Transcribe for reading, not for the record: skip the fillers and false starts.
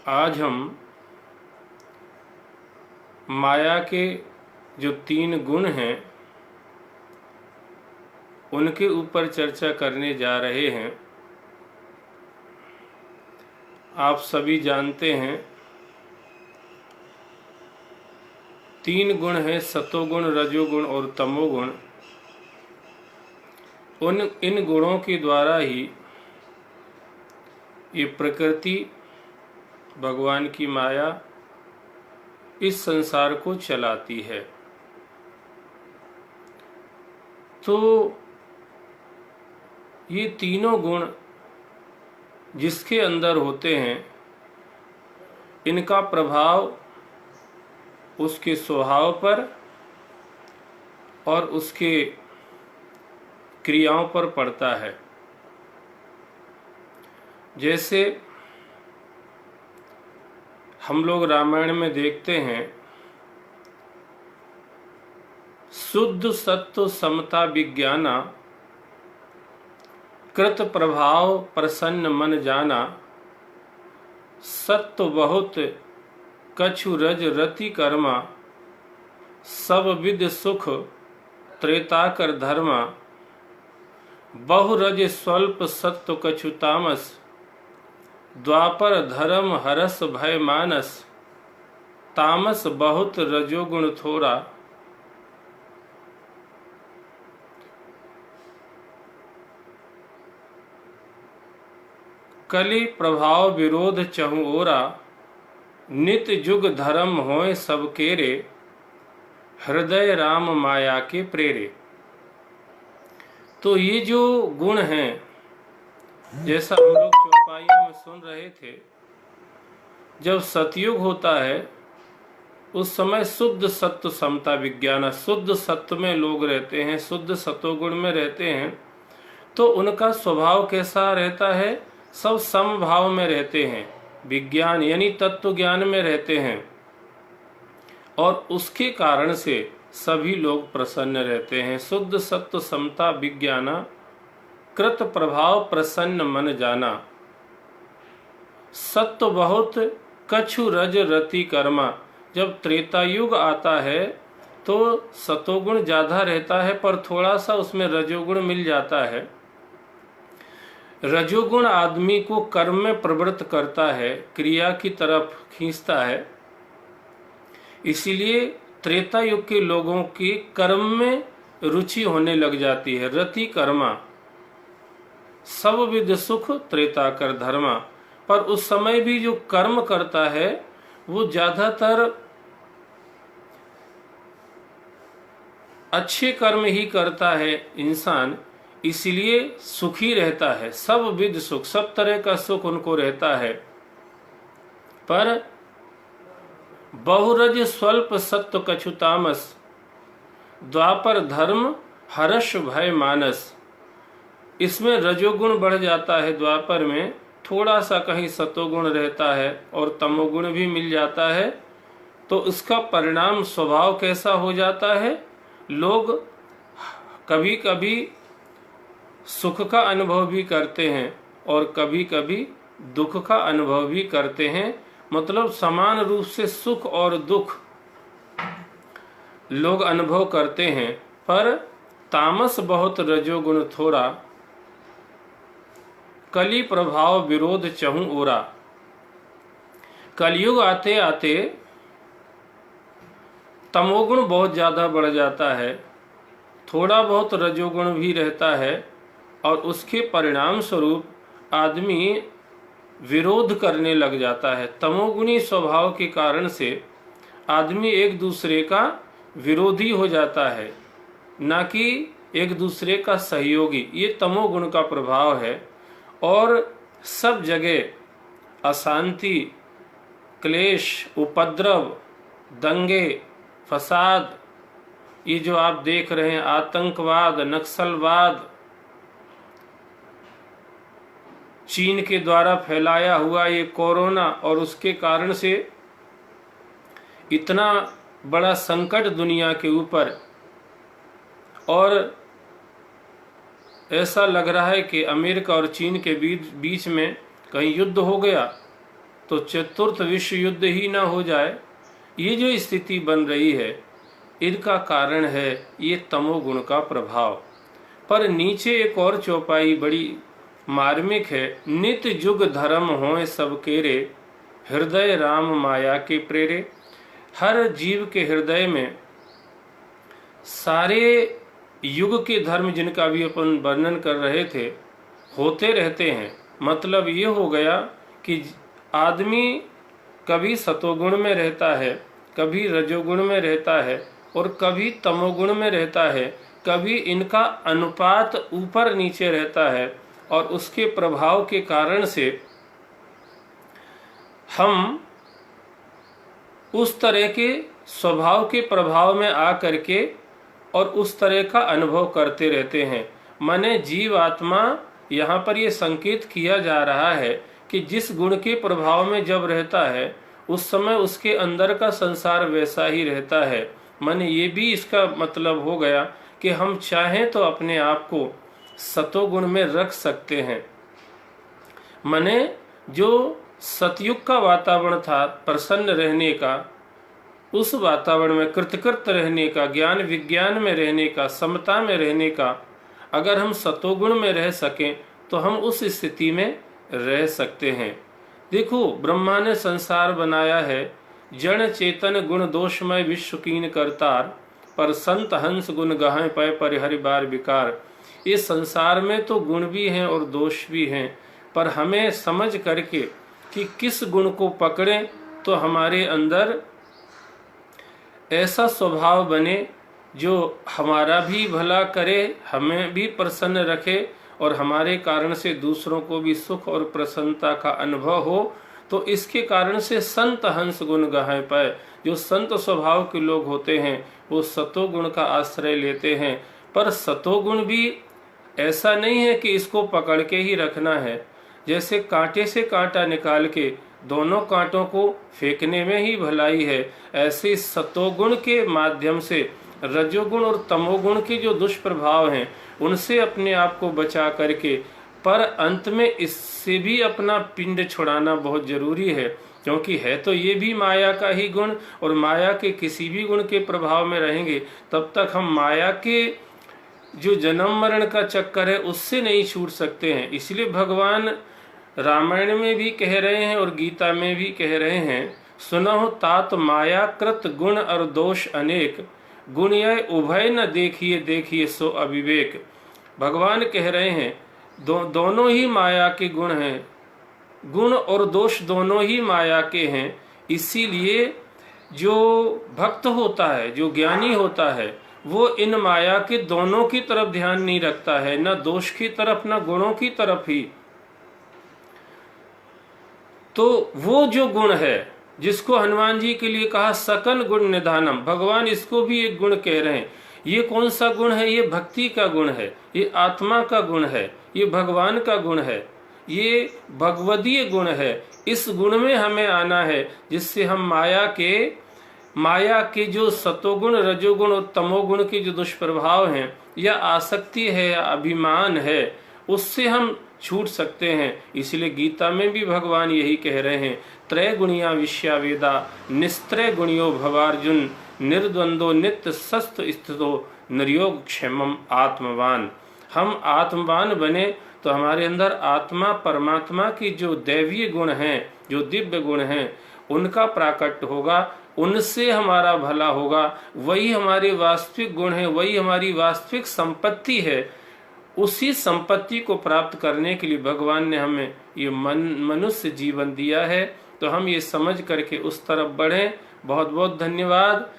आज हम माया के जो 3 गुण हैं उनके ऊपर चर्चा करने जा रहे हैं। आप सभी जानते हैं 3 गुण हैं, सतोगुण, रजोगुण और तमोगुण। इन गुणों के द्वारा ही ये प्रकृति, भगवान की माया इस संसार को चलाती है। तो ये तीनों गुण जिसके अंदर होते हैं, इनका प्रभाव उसके स्वभाव पर और उसके क्रियाओं पर पड़ता है। जैसे हम लोग रामायण में देखते हैं, शुद्ध सत्व समता विज्ञाना, कृत प्रभाव प्रसन्न मन जाना, सत्व बहुत कछु रज रति कर्मा, सब विद सुख त्रेता कर धर्मा, बहु रज स्वल्प सत्व कछु तामस, द्वापर धर्म हरस भय मानस, तामस बहुत रजोगुण थोड़ा, कलि प्रभाव विरोध चहु ओरा, नित जुग धर्म होय सब केरे, हृदय राम माया के प्रेरे। तो ये जो गुण हैं, जैसा हम लोग चौपाइयों में सुन रहे थे, जब सतयुग होता है उस समय शुद्ध सत्व समता विज्ञान, शुद्ध सत्व में लोग रहते हैं, शुद्ध सतोगुण में रहते हैं। तो उनका स्वभाव कैसा रहता है? सब समभाव में रहते हैं, विज्ञान यानी तत्व ज्ञान में रहते हैं, और उसके कारण से सभी लोग प्रसन्न रहते हैं। शुद्ध सत्व समता विज्ञाना, कृत प्रभाव प्रसन्न मन जाना, सत्व बहुत कछु रज रति कर्मा। जब त्रेता युग आता है तो सतोगुण ज्यादा रहता है, पर थोड़ा सा उसमें रजोगुण मिल जाता है। रजोगुण आदमी को कर्म में प्रवृत्त करता है, क्रिया की तरफ खींचता है। इसीलिए त्रेता युग के लोगों की कर्म में रुचि होने लग जाती है। रति कर्मा, सब विद सुख त्रेता कर धर्मा। पर उस समय भी जो कर्म करता है वो ज्यादातर अच्छे कर्म ही करता है इंसान, इसलिए सुखी रहता है। सब विद सुख, सब तरह का सुख उनको रहता है। पर बहुरज स्वल्प सत्व कछु तामस, द्वापर धर्म हर्ष भय मानस। इसमें रजोगुण बढ़ जाता है, द्वापर में थोड़ा सा कहीं सतोगुण रहता है और तमोगुण भी मिल जाता है। तो इसका परिणाम स्वभाव कैसा हो जाता है? लोग कभी कभी सुख का अनुभव भी करते हैं और कभी कभी दुख का अनुभव भी करते हैं। मतलब समान रूप से सुख और दुख लोग अनुभव करते हैं, पर तामस बहुत रजोगुण थोड़ा, कली प्रभाव विरोध चहु ओरा। कलयुग आते आते तमोगुण बहुत ज्यादा बढ़ जाता है, थोड़ा बहुत रजोगुण भी रहता है, और उसके परिणाम स्वरूप आदमी विरोध करने लग जाता है। तमोगुणी स्वभाव के कारण से आदमी एक दूसरे का विरोधी हो जाता है, ना कि एक दूसरे का सहयोगी। ये तमोगुण का प्रभाव है। और सब जगह अशांति, क्लेश, उपद्रव, दंगे, फसाद, ये जो आप देख रहे हैं, आतंकवाद, नक्सलवाद, चीन के द्वारा फैलाया हुआ ये कोरोना, और उसके कारण से इतना बड़ा संकट दुनिया के ऊपर, और ऐसा लग रहा है कि अमेरिका और चीन के बीच में कहीं युद्ध हो गया। तो चतुर्थ विश्व युद्ध ही ना हो जाए। ये जो स्थिति बन रही है, इनका कारण है ये तमोगुण का प्रभाव। पर नीचे एक और चौपाई बड़ी मार्मिक है। नित जुग धर्म होए सब केरे, हृदय राम माया के प्रेरे। हर जीव के हृदय में सारे युग के धर्म जिनका भी अपन वर्णन कर रहे थे होते रहते हैं। मतलब ये हो गया कि आदमी कभी सतोगुण में रहता है, कभी रजोगुण में रहता है और कभी तमोगुण में रहता है। कभी इनका अनुपात ऊपर नीचे रहता है और उसके प्रभाव के कारण से हम उस तरह के स्वभाव के प्रभाव में आ करके और उस तरह का अनुभव करते रहते हैं। माने जीव आत्मा, यहाँ पर ये संकेत किया जा रहा है कि जिस गुण के प्रभाव में जब रहता है उस समय उसके अंदर का संसार वैसा ही रहता है। माने ये भी इसका मतलब हो गया कि हम चाहें तो अपने आप को सतोगुण में रख सकते हैं। माने जो सतयुग का वातावरण था प्रसन्न रहने का, उस वातावरण में कृतकृत रहने का, ज्ञान विज्ञान में रहने का, समता में रहने का, अगर हम सतोगुण में रह सकें तो हम उस स्थिति में रह सकते हैं। देखो, ब्रह्मा ने संसार बनाया है, जड़ चेतन गुण दोषमय विश्व कीन करतार, पर संत हंस गुण गहाएं पय परिहरि बार विकार। इस संसार में तो गुण भी हैं और दोष भी हैं, पर हमें समझ करके कि किस गुण को पकड़ें तो हमारे अंदर ऐसा स्वभाव बने जो हमारा भी भला करे, हमें भी प्रसन्न रखे और हमारे कारण से दूसरों को भी सुख और प्रसन्नता का अनुभव हो। तो इसके कारण से संत हंस गुण गाहे पाए। जो संत स्वभाव के लोग होते हैं वो सतोगुण का आश्रय लेते हैं। पर सतोगुण भी ऐसा नहीं है कि इसको पकड़ के ही रखना है। जैसे कांटे से कांटा निकाल के दोनों कांटों को फेंकने में ही भलाई है, ऐसे सतोगुण के माध्यम से रजोगुण और तमोगुण के जो दुष्प्रभाव हैं उनसे अपने आप को बचा करके, पर अंत में इससे भी अपना पिंड छुड़ाना बहुत जरूरी है। क्योंकि है तो ये भी माया का ही गुण, और माया के किसी भी गुण के प्रभाव में रहेंगे तब तक हम माया के जो जन्म मरण का चक्कर है उससे नहीं छूट सकते हैं। इसलिए भगवान रामायण में भी कह रहे हैं और गीता में भी कह रहे हैं, सुनहु तात माया कृत गुण और दोष अनेक, गुण यह उभय न देखिए देखिए सो अविवेक। भगवान कह रहे हैं दोनों ही माया के गुण हैं, गुण और दोष दोनों ही माया के हैं। इसीलिए जो भक्त होता है, जो ज्ञानी होता है, वो इन माया के दोनों की तरफ ध्यान नहीं रखता है, न दोष की तरफ न गुणों की तरफ ही। तो वो जो गुण है जिसको हनुमान जी के लिए कहा सकल गुण निधानम, भगवान इसको भी एक गुण कह रहे हैं। ये कौन सा गुण है? ये भक्ति का गुण है, ये आत्मा का गुण है, ये भगवान का गुण है, ये भगवदीय गुण है। इस गुण में हमें आना है जिससे हम माया के जो सतोगुण रजोगुण और तमोगुण के जो दुष्प्रभाव हैं या आसक्ति है या अभिमान है उससे हम छूट सकते हैं। इसलिए गीता में भी भगवान यही कह रहे हैं, त्रय गुणिया विश्या वेदा निस्त्रय गुणियो भवार्जुन, निर्द्वंदो नित्य सस्त स्थितो निर्योग क्षेमम आत्मवान। हम आत्मवान बने तो हमारे अंदर आत्मा परमात्मा की जो दैवीय गुण हैं, जो दिव्य गुण हैं, उनका प्राकट्य होगा, उनसे हमारा भला होगा। वही हमारे वास्तविक गुण है, वही हमारी वास्तविक संपत्ति है। उसी संपत्ति को प्राप्त करने के लिए भगवान ने हमें ये मनुष्य जीवन दिया है। तो हम ये समझ करके उस तरफ बढ़ें। बहुत बहुत धन्यवाद।